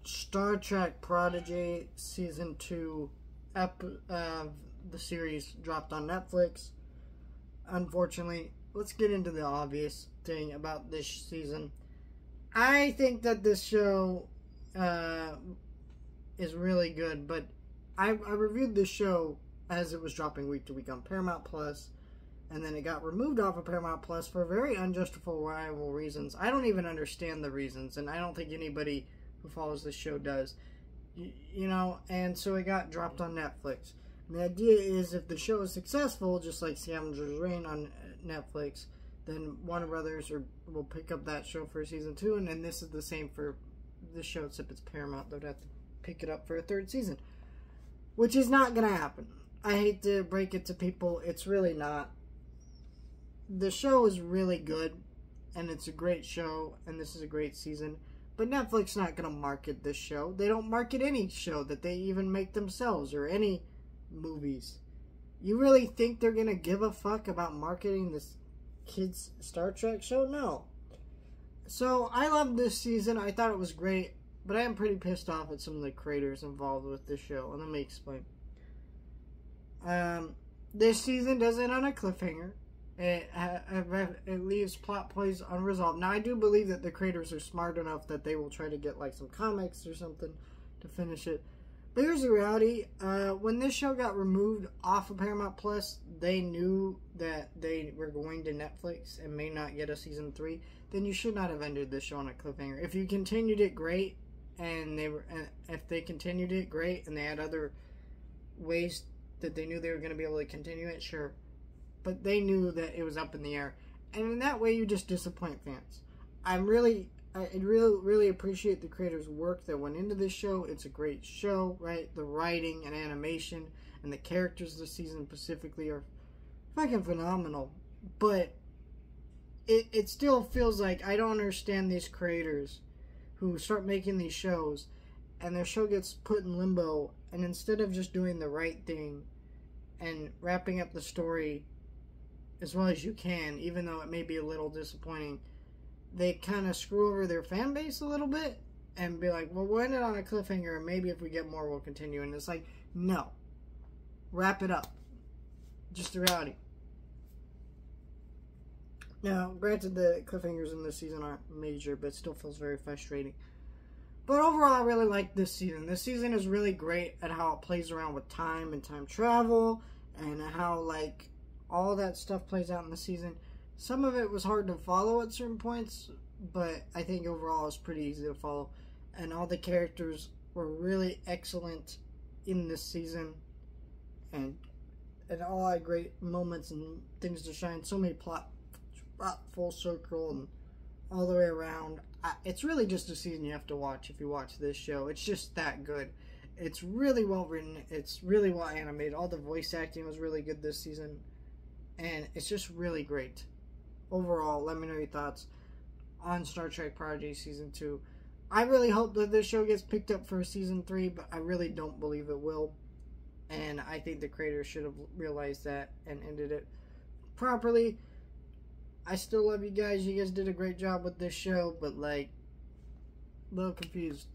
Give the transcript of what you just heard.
Star Trek Prodigy Season 2 the series dropped on Netflix. Unfortunately, let's get into the obvious thing about this season. I think that this show is really good, but I reviewed this show as it was dropping week to week on Paramount Plus, and then it got removed off of Paramount Plus for very unjustifiable reasons. I don't even understand the reasons, and I don't think anybody who follows this show does. And so it got dropped on Netflix. And the idea is if the show is successful, just like Scavenger's Reign on Netflix, then Warner Brothers will pick up that show for season 2, and then this is the same for this show, except it's Paramount. They'd have to pick it up for a third season, which is not going to happen. I hate to break it to people, it's really not. The show is really good, and it's a great show, and this is a great season. But Netflix is not going to market this show. They don't market any show that they even make themselves or any movies. You really think they're going to give a fuck about marketing this kids' Star Trek show? No. So, I loved this season. I thought it was great. But I am pretty pissed off at some of the creators involved with this show. And let me explain. This season does it on a cliffhanger. It leaves plot points unresolved. Now, I do believe that the creators are smart enough that they will try to get like some comics or something to finish it. But here's the reality. When this show got removed off of Paramount Plus, they knew that they were going to Netflix and may not get a season 3. Then you should not have ended this show on a cliffhanger. If you continued it, great. And if they continued it, great. And they had other ways that they knew they were going to be able to continue it, sure. But they knew that it was up in the air. And in that way, you just disappoint fans. I really appreciate the creators' work that went into this show. It's a great show, right? The writing and animation and the characters this season specifically are fucking phenomenal. But it still feels like I don't understand these creators who start making these shows and their show gets put in limbo, and instead of just doing the right thing and wrapping up the story as well as you can, even though it may be a little disappointing, they kind of screw over their fan base a little bit and be like, well, we'll end it on a cliffhanger and maybe if we get more we'll continue. And it's like, no, wrap it up. Just the reality. Now, granted, the cliffhangers in this season aren't major, but it still feels very frustrating. But overall, I really like this season. This season is really great at how it plays around with time and time travel and how, like, all that stuff plays out in the season. Some of it was hard to follow at certain points, but I think overall it's pretty easy to follow. And all the characters were really excellent in this season. And all had great moments and things to shine. So many plot full circle and all the way around. It's really just a season you have to watch if you watch this show. It's just that good. It's really well written. It's really well animated. All the voice acting was really good this season. And it's just really great. Overall, let me know your thoughts on Star Trek Prodigy Season 2. I really hope that this show gets picked up for Season 3, but I really don't believe it will. And I think the creators should have realized that and ended it properly. I still love you guys. You guys did a great job with this show, but, like, a little confused.